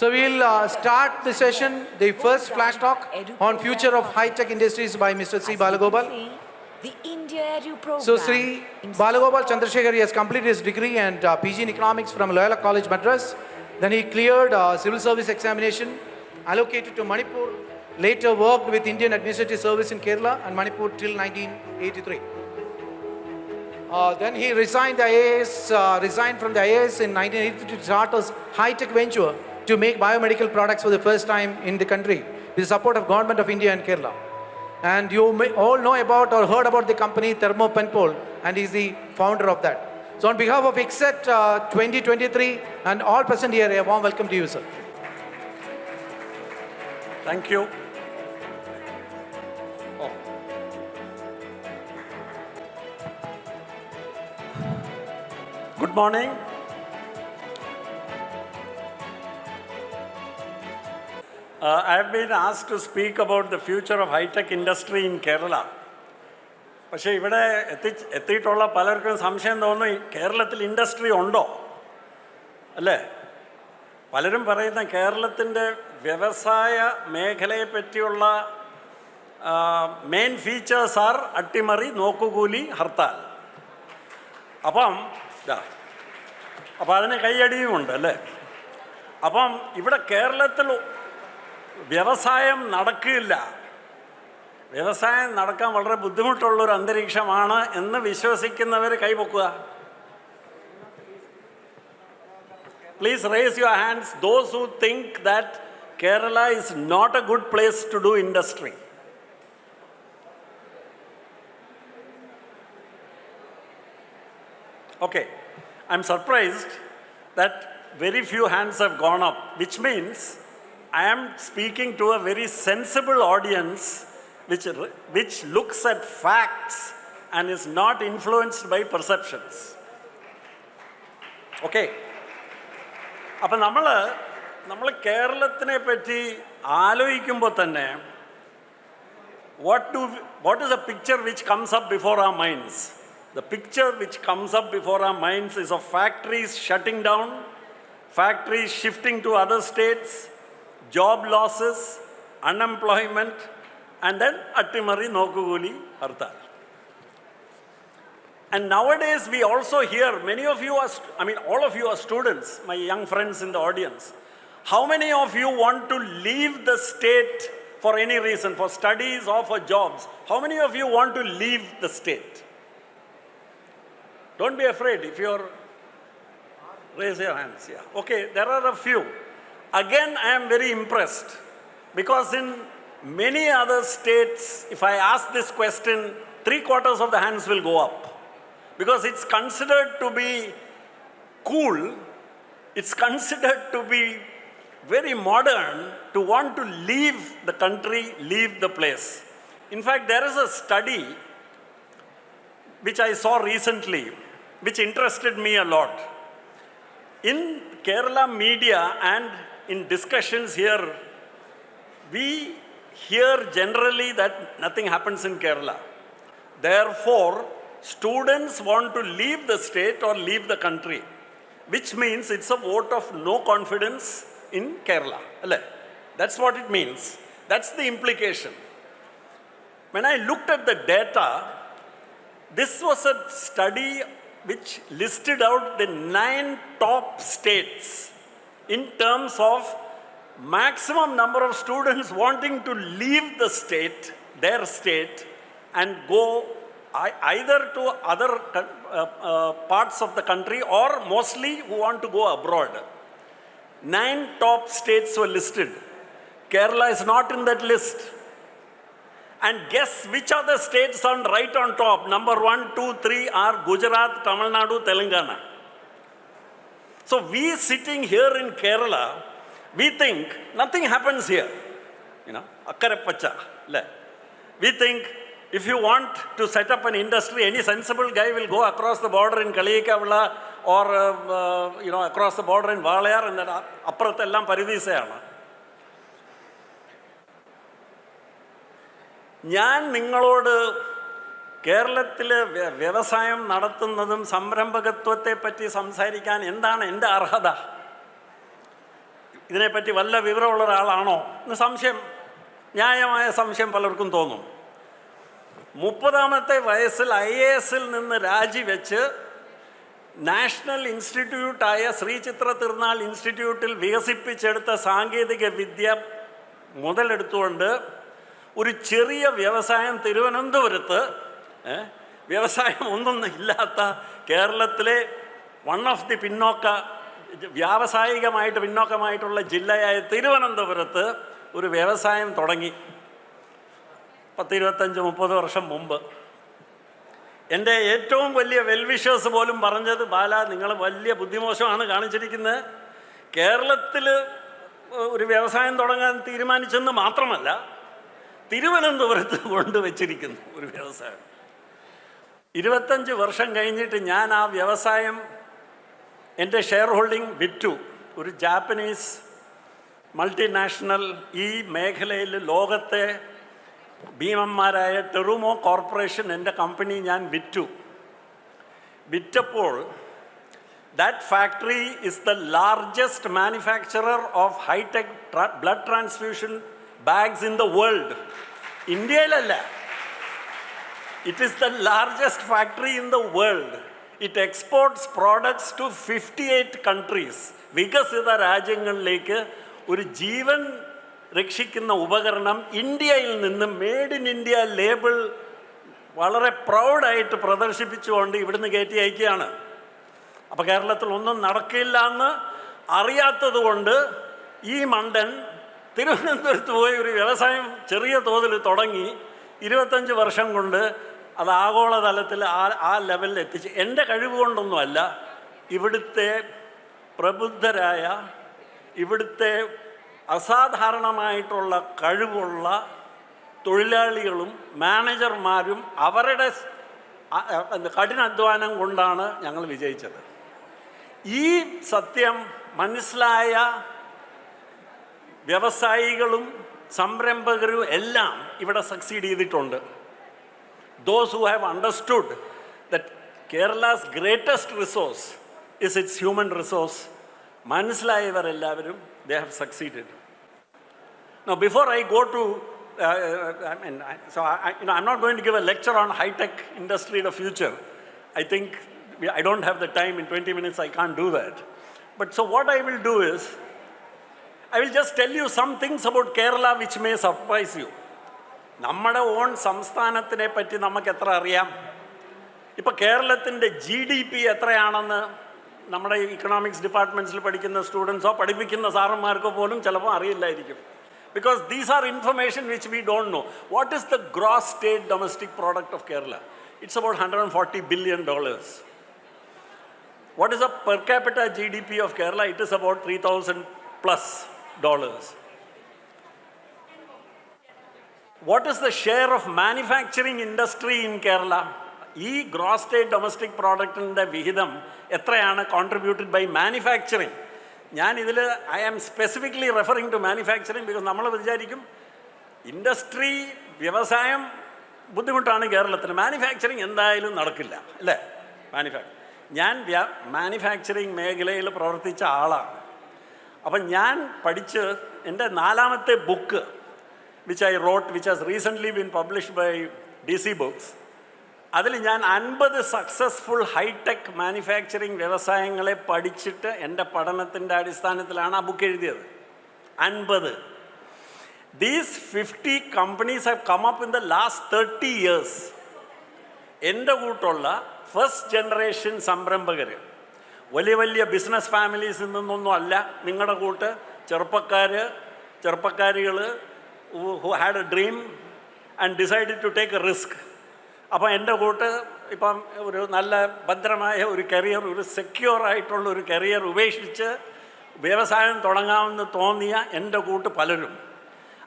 So we'll start the session, the first flash talk on future of high-tech industries by Mr. C. Balagopal. The India Edu program. So Sri Balagopal Chandrasekhar has completed his degree and PG in economics from Loyola College, Madras. Then he cleared civil service examination, allocated to Manipur, later worked with Indian Administrative Service in Kerala and Manipur till 1983. Then he resigned from the IAS in 1983 to start a high-tech venture to make biomedical products for the first time in the country with the support of Government of India and Kerala. And you may all know about or heard about the company Thermo Penpol, and he's the founder of that. So on behalf of ICSET 2023 and all present here, a warm welcome to you, sir. Thank you. Good morning. I have been asked to speak about the future of high-tech industry in Kerala. പക്ഷേ ഇവിടെ എത്തിയിട്ടുള്ള പലർക്കും സംശയം തോന്നുന്നു കേരളത്തിൽ industry ഉണ്ടോ അല്ലേ? പലരും പറയുന്ന കേരളത്തിൻ്റെ വ്യവസായ മേഖലയെ പറ്റിയുള്ള മെയിൻ ഫീച്ചേഴ്സ് ആർ അട്ടിമറി, നോക്കുകൂലി, ഹർത്താൽ. അപ്പം അതിന് കൈയടിയുമുണ്ട് അല്ലേ? അപ്പം ഇവിടെ കേരളത്തിൽ വ്യവസായം നടക്കില്ല, വ്യവസായം നടക്കാൻ വളരെ ബുദ്ധിമുട്ടുള്ളൊരു അന്തരീക്ഷമാണ് എന്ന് വിശ്വസിക്കുന്നവർ കൈപൊക്കുക. Please raise your hands, those who think that Kerala is not a good place to do industry. Okay, I'm surprised that very few hands have gone up, which means I am speaking to a very sensible audience which looks at facts and is not influenced by perceptions. Okay. അപ്പം നമ്മൾ കേരളത്തിനെ പറ്റി ആലോചിക്കുമ്പോൾ തന്നെ what is the picture which comes up before our minds? The picture which comes up before our minds is of factories shutting down, factories shifting to other states, job losses, unemployment, and then attimari, nokuguli, hartal. And nowadays we also hear, many of you are, all of you are students, my young friends in the audience. How many of you want to leave the state for any reason, for studies or for jobs? How many of you want to leave the state? Don't be afraid if you're, raise your hands, yeah. Okay, there are a few. Again, I am very impressed because in many other states, if I ask this question, 3/4 of the hands will go up because it's considered to be cool, it's considered to be very modern to want to leave the country, leave the place. In fact, there is a study which I saw recently, which interested me a lot. In Kerala media and in discussions here, we hear generally that nothing happens in Kerala. Therefore, students want to leave the state or leave the country, which means it's a vote of no confidence in Kerala. That's what it means. That's the implication. When I looked at the data, this was a study which listed out the 9 top states in terms of maximum number of students wanting to leave the state, their state, and go either to other parts of the country or mostly who want to go abroad. 9 top states were listed. Kerala is not in that list. And guess which other states are right on top? Number 1, 2, 3 are Gujarat, Tamil Nadu, Telangana. So we sitting here in Kerala, we think nothing happens here. Akkare pacha. We think if you want to set up an industry, any sensible guy will go across the border in Kaliyakavla or across the border in Valayar and then appurathellam paridisayana. ഞാൻ നിങ്ങളോട് കേരളത്തിലെ വ്യവസായം നടത്തുന്നതും സംരംഭകത്വത്തെ പറ്റി സംസാരിക്കാൻ എന്താണ് എൻ്റെ അർഹത? ഇതിനെപ്പറ്റി വല്ല വിവരമുള്ള ഒരാളാണോ എന്ന് സംശയം, ന്യായമായ സംശയം പലർക്കും തോന്നും. 30ാമത്തെ വയസ്സിൽ IAS-ൽ നിന്ന് രാജിവെച്ച് നാഷണൽ ഇൻസ്റ്റിറ്റ്യൂട്ടായ ശ്രീ ചിത്ര തിരുനാൾ ഇൻസ്റ്റിറ്റ്യൂട്ടിൽ വികസിപ്പിച്ചെടുത്ത സാങ്കേതിക വിദ്യ മുതലെടുത്തുകൊണ്ട് ഒരു ചെറിയ വ്യവസായം തിരുവനന്തപുരത്ത്, വ്യവസായം ഒന്നും ഇല്ലാത്ത കേരളത്തിലെ വൺ ഓഫ് ദി വ്യാവസായികമായിട്ട് പിന്നോക്കമായിട്ടുള്ള ജില്ലയായ തിരുവനന്തപുരത്ത് ഒരു വ്യവസായം തുടങ്ങി 10-25-30 വർഷം മുമ്പ്. എൻ്റെ ഏറ്റവും വലിയ വെൽവിഷേഴ്സ് പോലും പറഞ്ഞത്, ബാല നിങ്ങൾ വലിയ ബുദ്ധിമോശമാണ് കാണിച്ചിരിക്കുന്നത്, കേരളത്തിൽ ഒരു വ്യവസായം തുടങ്ങാൻ തീരുമാനിച്ചെന്ന് മാത്രമല്ല തിരുവനന്തപുരത്ത് കൊണ്ടുവച്ചിരിക്കുന്നു ഒരു വ്യവസായം. 25 വർഷം കഴിഞ്ഞിട്ട് ഞാൻ ആ വ്യവസായം എൻ്റെ ഷെയർ ഹോൾഡിംഗ് വിറ്റു. ഒരു ജാപ്പനീസ് മൾട്ടിനാഷണൽ ഈ മേഖലയിൽ ലോകത്തെ ഭീമന്മാരായ ടെറുമോ കോർപ്പറേഷൻ എൻ്റെ കമ്പനി ഞാൻ വിറ്റപ്പോൾ that factory is the largest manufacturer of hi-tech blood transfusion bags in the world. ഇന്ത്യയിലല്ല, it is the largest factory in the world. It exports products to 58 countries. വികസിത രാജ്യങ്ങളിലേക്ക് ഒരു ജീവൻ രക്ഷിക്കുന്ന ഉപകരണം ഇന്ത്യയിൽ നിന്ന് മെയ്ഡ് ഇൻ ഇന്ത്യ ലേബിൾ വളരെ പ്രൗഡായിട്ട് പ്രദർശിപ്പിച്ചുകൊണ്ട് ഇവിടുന്ന് കയറ്റി അയക്കുകയാണ്. അപ്പോൾ കേരളത്തിൽ ഒന്നും നടക്കില്ല എന്ന് അറിയാത്തത് കൊണ്ട് ഈ മണ്ടൻ തിരുവനന്തപുരത്ത് പോയി ഒരു വ്യവസായം ചെറിയ തോതിൽ തുടങ്ങി 25 വർഷം കൊണ്ട് അത് ആഗോളതലത്തിൽ ആ ലെവലിൽ എത്തിച്ച്. എൻ്റെ കഴിവ് കൊണ്ടൊന്നുമല്ല, ഇവിടുത്തെ പ്രബുദ്ധരായ, ഇവിടുത്തെ അസാധാരണമായിട്ടുള്ള കഴിവുള്ള തൊഴിലാളികളും മാനേജർമാരും അവരുടെ കഠിനാധ്വാനം കൊണ്ടാണ് ഞങ്ങൾ വിജയിച്ചത്. ഈ സത്യം മനസ്സിലായ വ്യവസായികളും സംരംഭകരും എല്ലാം ഇവിടെ സക്സീഡ് ചെയ്തിട്ടുണ്ട്. Those who have understood that Kerala's greatest resource is its human resource, മനസ്സിലായവരെല്ലാവരും they have succeeded. Now, before I go to, I'm not going to give a lecture on high-tech industry in the future. I think I don't have the time. In 20 minutes, I can't do that. But so what I will do is, I will just tell you some things about Kerala which may surprise you. നമ്മുടെ on സംസ്ഥാനത്തിനെ പറ്റി നമുക്ക് എത്ര അറിയാം? ഇപ്പോൾ കേരളത്തിൻ്റെ GDP എത്രയാണെന്ന് നമ്മുടെ economics ഡിപ്പാർട്ട്മെൻറ്റ്സിൽ പഠിക്കുന്ന സ്റ്റുഡൻസോ പഠിപ്പിക്കുന്ന സാറന്മാർക്കോ പോലും ചിലപ്പോൾ അറിയില്ലായിരിക്കും. Because these are information which we don't know. What is the gross state domestic product of Kerala? It's about $140 billion. What is the per capita GDP of Kerala? It is about $3,000+. What is the share of manufacturing industry in Kerala? ഈ gross state domestic പ്രോഡക്റ്റിൻ്റെ വിഹിതം എത്രയാണ് contributed by manufacturing? ഞാനിതിൽ I am specifically referring to manufacturing. Because നമ്മൾ വിചാരിക്കും industry വ്യവസായം ബുദ്ധിമുട്ടാണ് കേരളത്തിന്, മാനുഫാക്ചറിങ് എന്തായാലും നടക്കില്ല അല്ലേ? ഞാൻ മാനുഫാക്ചറിങ് മേഖലയിൽ പ്രവർത്തിച്ച ആളാണ്. അപ്പം ഞാൻ പഠിച്ച് എൻ്റെ 4ാമത്തെ book which I wrote, which has recently been published by DC Books, അതിൽ ഞാൻ 50 സക്സസ്ഫുൾ ഹൈടെക് മാനുഫാക്ചറിങ് വ്യവസായങ്ങളെ പഠിച്ചിട്ട് എൻ്റെ പഠനത്തിൻ്റെ അടിസ്ഥാനത്തിലാണ് ആ ബുക്ക് എഴുതിയത്. 50. These 50 companies have come up in the last 30 years. എൻ്റെ കൂട്ടുള്ള ഫസ്റ്റ് ജനറേഷൻ സംരംഭകർ വലിയ വലിയ ബിസിനസ് ഫാമിലീസിൽ നിന്നൊന്നും അല്ല. നിങ്ങളുടെ കൂട്ട് ചെറുപ്പക്കാരികൾ who had a dream and decided to take a risk. അപ്പോൾ എൻ്റെ കൂട്ട് ഇപ്പം ഒരു നല്ല ഭദ്രമായ ഒരു കരിയർ, ഒരു സെക്യൂർ ആയിട്ടുള്ള ഒരു കരിയർ ഉപേക്ഷിച്ച് വ്യവസായം തുടങ്ങാമെന്ന് തോന്നിയ എൻ്റെ കൂട്ട് പലരും,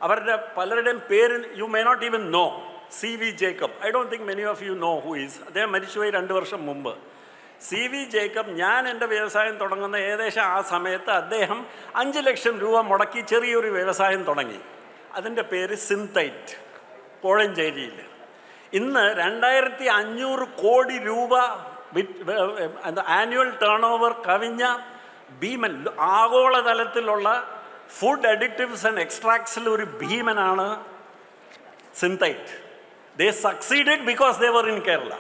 അവരുടെ പലരുടെയും പേര് you may not even know. CV Jacob, I don't think many of you know who is. അദ്ദേഹം മരിച്ചുപോയി 2 വർഷം മുമ്പ്. CV ജേക്കബ് ഞാൻ എൻ്റെ വ്യവസായം തുടങ്ങുന്ന ഏകദേശം ആ സമയത്ത് അദ്ദേഹം 5 ലക്ഷം രൂപ മുടക്കി ചെറിയൊരു വ്യവസായം തുടങ്ങി. അതിൻ്റെ പേര് സിന്തൈറ്റ്, കോഴഞ്ചേരിയിൽ. ഇന്ന് 2500 കോടി രൂപ ആനുവൽ ടേൺ ഓവർ കവിഞ്ഞ ഭീമൻ ആഗോളതലത്തിലുള്ള ഫുഡ് അഡിക്റ്റീവ്സ് ആൻഡ് എക്സ്ട്രാക്ട്സിൽ ഒരു ഭീമനാണ് Synthite. They succeeded because they were in Kerala.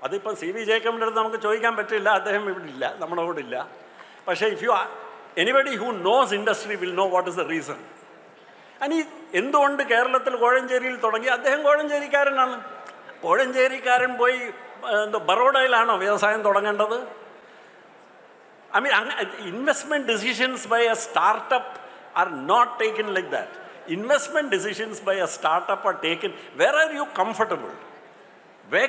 അതിപ്പോൾ സി വി ജേക്കബിൻ്റെ അടുത്ത് നമുക്ക് ചോദിക്കാൻ പറ്റില്ല, അദ്ദേഹം ഇവിടെ ഇല്ല, നമ്മുടെ കൂടെ ഇല്ല. പക്ഷേ if you anybody who knows industry will know what is the reason. അനി എന്തുകൊണ്ട് കേരളത്തിൽ കോഴഞ്ചേരിയിൽ തുടങ്ങി? അദ്ദേഹം കോഴഞ്ചേരിക്കാരനാണ്. കോഴഞ്ചേരിക്കാരൻ പോയി ബറോഡയിലാണോ വ്യവസായം തുടങ്ങേണ്ടത്? I mean, investment decisions by a startup are not taken like that. Investment decisions by a startup are taken, where are you comfortable? Where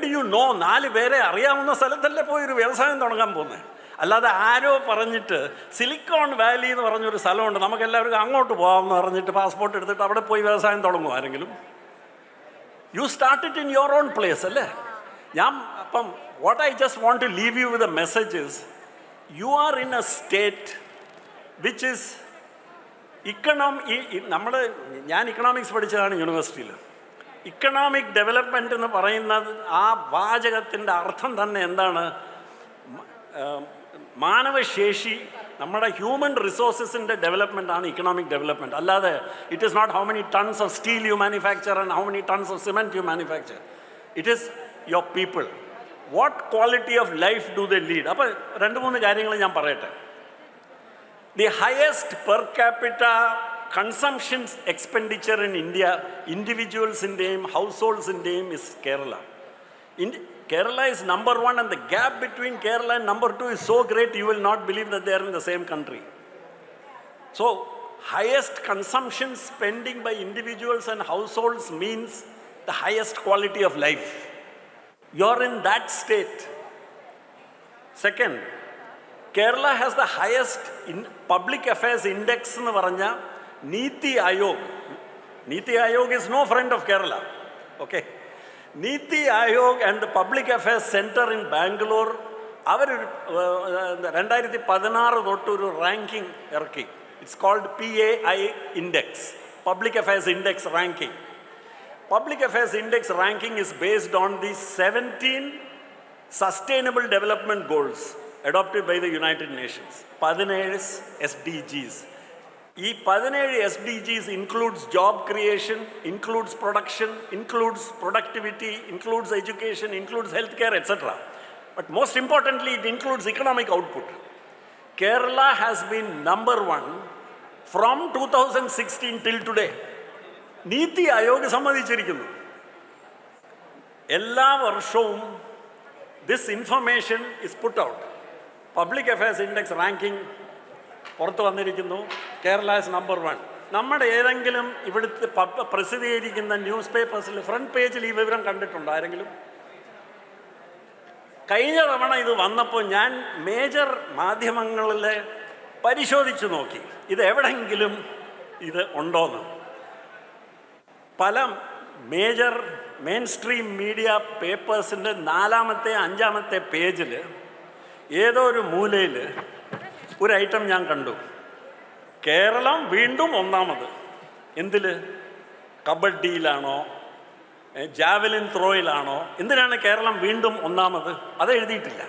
do you know? 4 പേരെ അറിയാവുന്ന സ്ഥലത്തല്ലേ പോയി ഒരു വ്യവസായം തുടങ്ങാൻ പോകുന്നത്. അല്ലാതെ ആരോ പറഞ്ഞിട്ട് സിലിക്കോൺ വാലി എന്ന് പറഞ്ഞൊരു സ്ഥലമുണ്ട്, നമുക്കെല്ലാവർക്കും അങ്ങോട്ട് പോകാമെന്ന് പറഞ്ഞിട്ട് പാസ്പോർട്ട് എടുത്തിട്ട് അവിടെ പോയി വ്യവസായം തുടങ്ങുമോ ആരെങ്കിലും? You start it in your own place അല്ലേ? അപ്പം what I just want to leave you with a message is, you are in a state which is ഞാൻ ഇക്കണോമിക്സ് പഠിച്ചതാണ് യൂണിവേഴ്സിറ്റിയിൽ. ഇക്കണോമിക് ഡെവലപ്മെൻറ്റ് എന്ന് പറയുന്നത് ആ വാചകത്തിൻ്റെ അർത്ഥം തന്നെ എന്താണ്? മാനവശേഷി, നമ്മുടെ ഹ്യൂമൻ റിസോഴ്സസിൻ്റെ ഡെവലപ്മെൻറ്റാണ് ഇക്കണോമിക് ഡെവലപ്മെൻറ്റ്. അല്ലാതെ it is not how many tonnes of steel you manufacture and how many tonnes of cement you manufacture. It is your people. What quality of life do they lead? അപ്പോൾ 2-3 കാര്യങ്ങൾ ഞാൻ പറയട്ടെ. The highest per capita consumption expenditure in India, ഇൻഡിവിജ്വൽസിൻ്റെയും ഹൗസ് ഹോൾഡ്സിൻ്റെയും is Kerala. Kerala is number 1 and the gap between Kerala and number 2 is so great you will not believe that they are in the same country. So, highest consumption spending by individuals and households means the highest quality of life. You're in that state. Second, Kerala has the highest public affairs index എന്ന് പറഞ്ഞ Niti Ayog. Niti Ayog is no friend of Kerala. Okay. Niti Ayog and the Public Affairs Center in Bangalore, അവർ 2016 തൊട്ടൊരു ranking ഇറക്കി. It's called PAI index, public affairs index ranking. Public Affairs Index ranking is based on the 17 Sustainable Development Goals adopted by the United Nations. 17 SDGs. ഈ 17 SDGs includes job creation, includes production, includes productivity, includes education, includes healthcare, etc. But most importantly, it includes economic output. Kerala has been number 1 from 2016 till today. NITI Aayog സമ്മതിച്ചിരിക്കുന്നു. എല്ലാ വർഷവും this information is put out. Public affairs index ranking പുറത്ത് വന്നിരിക്കുന്നു. Kerala is number 1. നമ്മുടെ ഏതെങ്കിലും ഇവിടുത്തെ പ്രസിദ്ധീകരിക്കുന്ന news പേപ്പേഴ്സിൽ front പേജിൽ ഈ വിവരം കണ്ടിട്ടുണ്ടോ ആരെങ്കിലും? കഴിഞ്ഞ തവണ ഇത് വന്നപ്പോൾ ഞാൻ മേജർ മാധ്യമങ്ങളിൽ പരിശോധിച്ചു നോക്കി ഇത് എവിടെയെങ്കിലും ഇത് ഉണ്ടോയെന്ന്. പല മേജർ മെയിൻ സ്ട്രീം മീഡിയ പേപ്പേഴ്സിൻ്റെ 4-ാമത്തെ 5-ാമത്തെ പേജിൽ ഏതോ ഒരു മൂലയിൽ ഒരു ഐറ്റം ഞാൻ കണ്ടു. കേരളം വീണ്ടും 1-ാമത്. എന്തിൽ? കബഡിയിലാണോ ജാവലിൻ ത്രോയിലാണോ? എന്തിനാണ് കേരളം വീണ്ടും 1-ാമത്? അത് എഴുതിയിട്ടില്ല.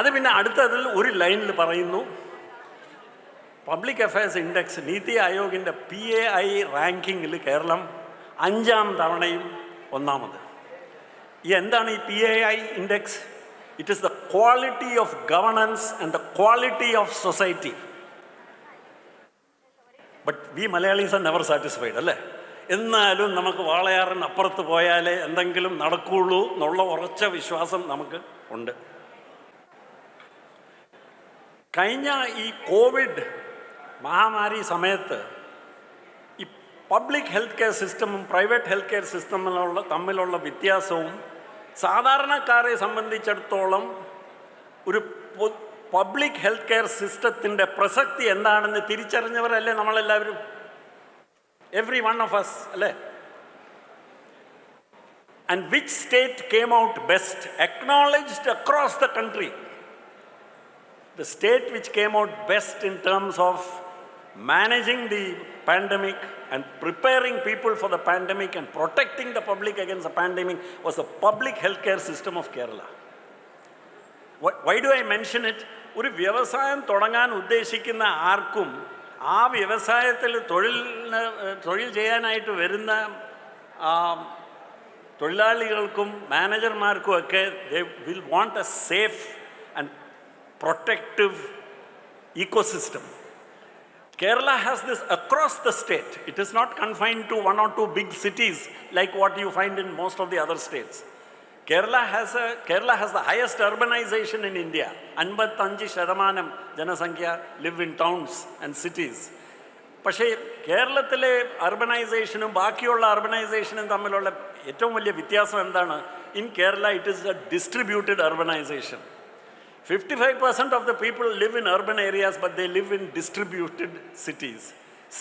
അത് പിന്നെ അടുത്തതിൽ ഒരു ലൈനിൽ പറയുന്നു, പബ്ലിക് അഫയേഴ്സ് ഇൻഡെക്സ് നീതി ആയോഗിൻ്റെ PAI റാങ്കിങ്ങിൽ കേരളം 5-ാം തവണയും 1-ാമത്. എന്താണ് ഈ PAI index? It is the quality of governance and the quality of society. But we Malayalis are never satisfied അല്ലേ? എന്നാലും നമുക്ക് വാളയാറിന് അപ്പുറത്ത് പോയാലേ എന്തെങ്കിലും നടക്കുകയുള്ളൂ എന്നുള്ള ഉറച്ച വിശ്വാസം നമുക്ക് ഉണ്ട്. കഴിഞ്ഞ ഈ കോവിഡ് മഹാമാരി സമയത്ത് ഈ പബ്ലിക് ഹെൽത്ത് കെയർ സിസ്റ്റമും പ്രൈവറ്റ് ഹെൽത്ത് കെയർ സിസ്റ്റമിലുള്ള തമ്മിലുള്ള വ്യത്യാസവും സാധാരണക്കാരെ സംബന്ധിച്ചിടത്തോളം ഒരു പബ്ലിക് ഹെൽത്ത് കെയർ സിസ്റ്റത്തിൻ്റെ പ്രസക്തി എന്താണെന്ന് തിരിച്ചറിഞ്ഞവരല്ലേ നമ്മളെല്ലാവരും? എവ്രി വൺ ഓഫ് അസ് അല്ലേ? And which state came out best, acknowledged across the country? The state which came out best in terms of managing the pandemic and preparing people for the pandemic and protecting the public against the pandemic was the public healthcare system of Kerala. Why do I mention it? ഒരു വ്യവസായം തുടങ്ങാൻ ഉദ്ദേശിക്കുന്ന ആർക്കും ആ വ്യവസായത്തിൽ തൊഴിൽ ചെയ്യാനായിട്ട് വരുന്ന തൊഴിലാളികൾക്കും മാനേജർമാർക്കും ഒക്കെ they will want a safe and protective ecosystem. Kerala has this across the state. It is not confined to one or two big cities like what you find in most of the other states. Kerala has the highest urbanization in India. 55% ജനസംഖ്യ live in towns and cities. പക്ഷേ കേരളത്തിലെ അർബനൈസേഷനും ബാക്കിയുള്ള അർബനൈസേഷനും തമ്മിലുള്ള ഏറ്റവും വലിയ വ്യത്യാസം എന്താണ്? In Kerala it is a distributed urbanisation. 55% of the people live in urban areas, but they live in distributed cities.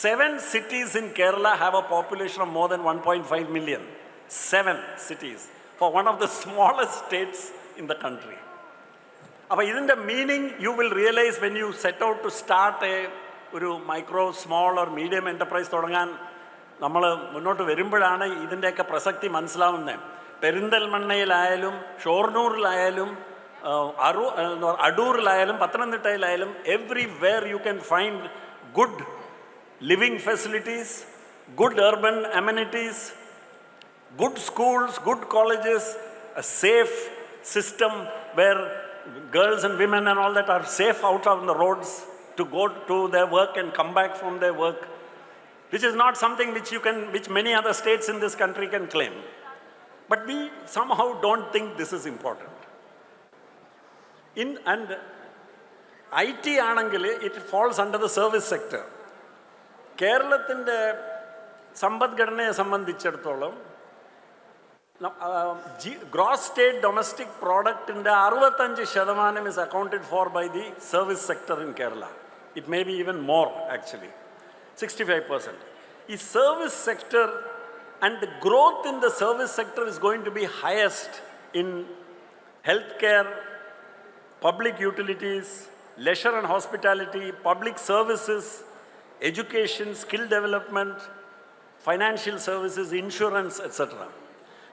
7 cities in Kerala have a population of more than 1.5 million. 7 cities for one of the smallest states in the country. അപ്പോൾ ഇതിൻ്റെ meaning you will realise when you set out to start ഒരു micro small or medium enterprise തുടങ്ങാൻ നമ്മൾ മുന്നോട്ട് വരുമ്പോഴാണ് ഇതിൻ്റെയൊക്കെ പ്രസക്തി മനസ്സിലാവുന്നത്. പെരിന്തൽമണ്ണയിലായാലും ഷൊർണൂറിലായാലും അടൂറിലായാലും പത്തനംതിട്ടയിലായാലും everywhere you can find good living facilities, good urban amenities, good schools, good colleges, a safe system where girls and women and all that are safe out on the roads to go to their work and come back from their work, which is not something which many other states in this country can claim. But we somehow don't think this is important. And IT ആണെങ്കിൽ it falls under the service sector. കേരളത്തിൻ്റെ സമ്പദ്ഘടനയെ സംബന്ധിച്ചിടത്തോളം gross state domestic പ്രോഡക്റ്റിൻ്റെ 65% is accounted for by the service sector in Kerala. It may be even more actually, 65%. The service sector and the growth in the service sector is going to be highest in healthcare, public utilities, leisure and hospitality, public services, education, skill development, financial services, insurance, etc.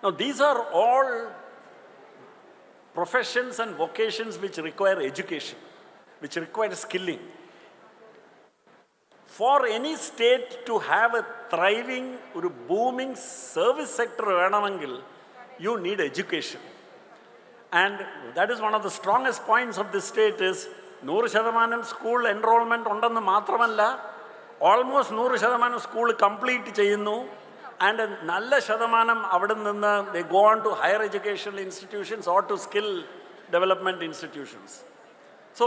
Now, these are all professions and vocations which require education, which require skilling. For any state to have a thriving, or booming service sector, you need education. And that is one of the strongest points of this state is 100% school enrollment undennu matramalla, almost 100% school complete cheyunnu, and a nalla shadamanam avade ninnu they go on to higher educational institutions or to skill development institutions. So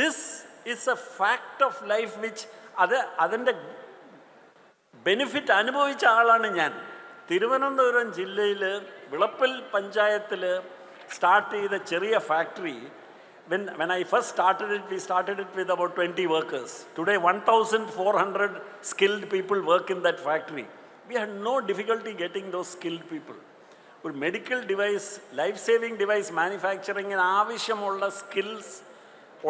this is a fact of life which അതിൻ്റെ benefit അനുഭവിച്ച ആളാണ് ഞാൻ. തിരുവനന്തപുരം ജില്ലയിൽ വിളപ്പിൽ പഞ്ചായത്തിൽ start ചെയ്ത ചെറിയ factory, when I first started it, we started it with about 20 workers. Today 1,400 skilled people work in that factory. We had no difficulty getting those skilled people. ഒരു medical device, life saving device മാനുഫാക്ചറിങ്ങിന് ആവശ്യമുള്ള skills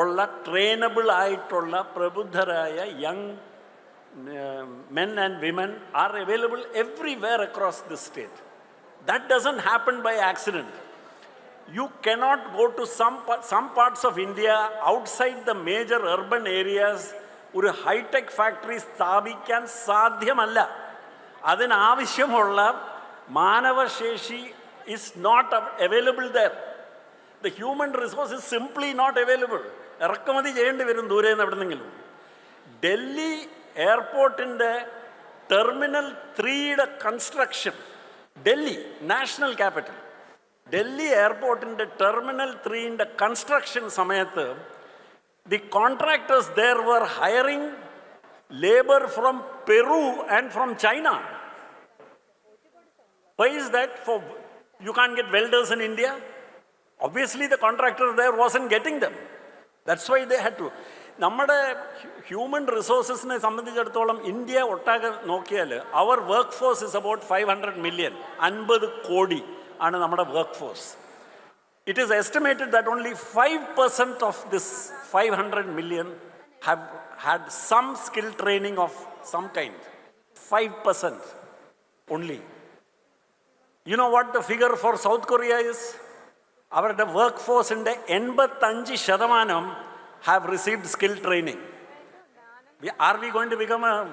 ഉള്ള trainable ആയിട്ടുള്ള പ്രബുദ്ധരായ young men and women are available everywhere across this state. That doesn't happen by accident. You cannot go to some parts of India outside the major urban areas ഒരു hi tech factory സ്ഥാപിക്കാൻ സാധ്യമല്ല. അതിനാവശ്യമുള്ള മാനവശേഷി is not available there. The human resource is simply not available. ഇറക്കുമതി ചെയ്യേണ്ടി വരും ദൂരെ നിന്ന് എവിടെന്നെങ്കിലും. ഡൽഹി എയർപോർട്ടിൻ്റെ ടെർമിനൽ 3യുടെ construction, Delhi national capital, Delhi എയർപോർട്ടിൻ്റെ ടെർമിനൽ 3ൻ്റെ കൺസ്ട്രക്ഷൻ സമയത്ത് the contractors there were hiring labor from Peru and from China. Why is that? You can't get welders in India? Obviously the contractor there wasn't getting them. That's why they had to. നമ്മുടെ human റിസോഴ്സസിനെ സംബന്ധിച്ചിടത്തോളം ഇന്ത്യ ഒട്ടാകെ നോക്കിയാൽ അവർ work force is about 500 million. 50 crore ആണ് നമ്മുടെ work force. It is estimated that only 5% of this 500 million have had some skill training of some kind. 5% only. You know what the figure for South Korea is? അവരുടെ work ഫോഴ്സിൻ്റെ 85% have received skill training. Are we going to become an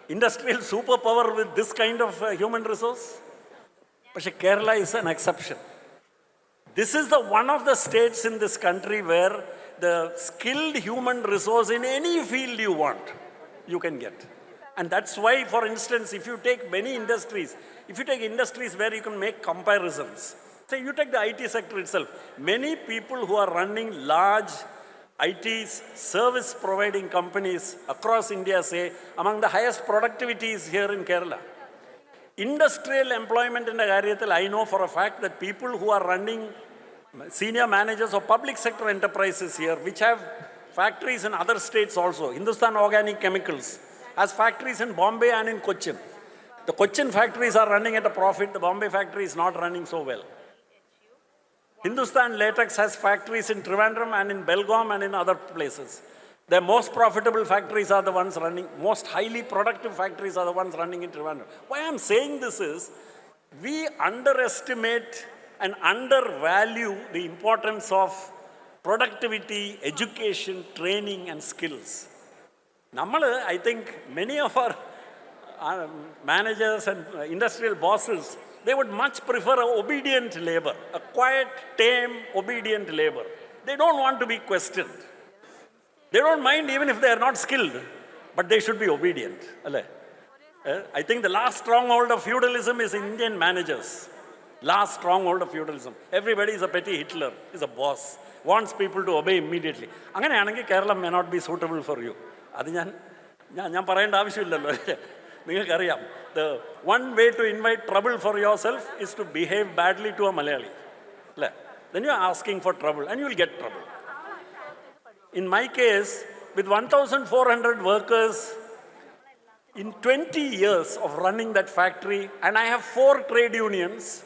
industrial superpower with this kind of human resource? But Kerala is an exception. This is one of the states in this country where the skilled human resource in any field you want, you can get. And that's why, for instance, if you take many industries, if you take industries where you can make comparisons, say you take the IT sector itself, many people who are running large IT service providing companies across India say among the highest productivity is here in Kerala. Industrial employment in the area, I know for a fact that people who are running senior managers of public sector enterprises here, which have factories in other states also, Hindustan Organic Chemicals has factories in Bombay and in Cochin. The Cochin factories are running at a profit, the Bombay factory is not running so well. Hindustan Latex has factories in Trivandrum and in Belgaum and in other places. The most profitable factories are the ones running, most highly productive factories are the ones running in Trivandrum. Why I'm saying this is, we underestimate and undervalue the importance of productivity, education, training and skills. I think many of our managers and industrial bosses, they would much prefer an obedient labor, a quiet, tame, obedient labor. They don't want to be questioned. They don't mind even if they are not skilled, but they should be obedient. I think the last stronghold of feudalism is Indian managers. Last stronghold of feudalism. Everybody is a petty Hitler, is a boss, wants people to obey immediately. Kerala may not be suitable for you. The one way to invite trouble for yourself is to behave badly to a Malayali. Then you are asking for trouble and you will get trouble. In my case, with 1,400 workers, in 20 years of running that factory, and I have 4 trade unions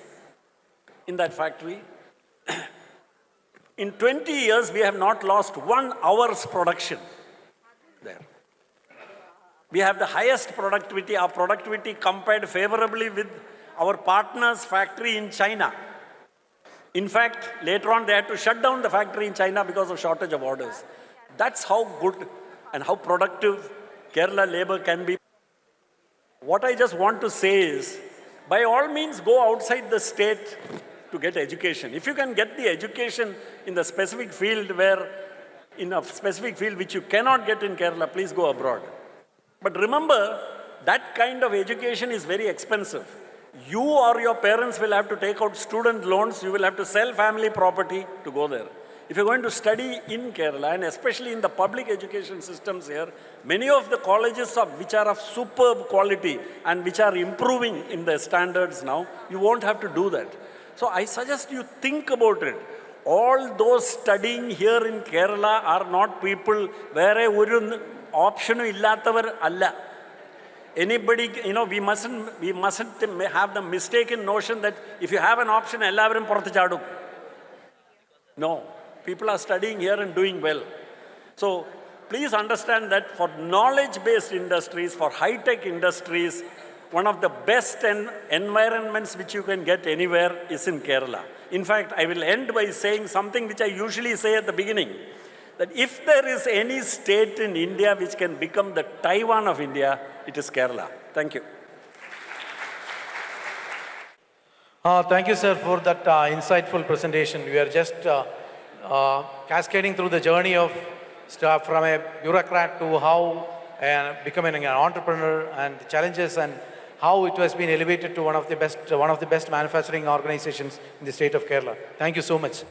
in that factory, in 20 years we have not lost 1 hour's production there. We have the highest productivity, our productivity compared favorably with our partner's factory in China. In fact, later on they had to shut down the factory in China because of shortage of orders. That's how good and how productive Kerala labor can be. What I just want to say is, by all means go outside the state to get education. If you can get the education in the specific field which you cannot get in Kerala, please go abroad. But remember, that kind of education is very expensive. You or your parents will have to take out student loans, you will have to sell family property to go there. If you're going to study in Kerala, and especially in the public education systems here, many of the colleges which are of superb quality and which are improving in their standards now, you won't have to do that. So I suggest you think about it. All those studying here in Kerala are not people where option illatavar alla. Anybody, we mustn't have the mistaken notion that if you have an option, ellavarum porthu chadu. No, people are studying here and doing well. So please understand that for knowledge-based industries, for high-tech industries, one of the best environments which you can get anywhere is in Kerala. In fact, I will end by saying something which I usually say at the beginning, that if there is any state in India which can become the Taiwan of India, it is Kerala. Thank you. Thank you, sir, for that insightful presentation. We are just cascading through the journey of from a bureaucrat to how becoming an entrepreneur and the challenges and how it has been elevated to one of the best manufacturing organizations in the state of Kerala. Thank you so much.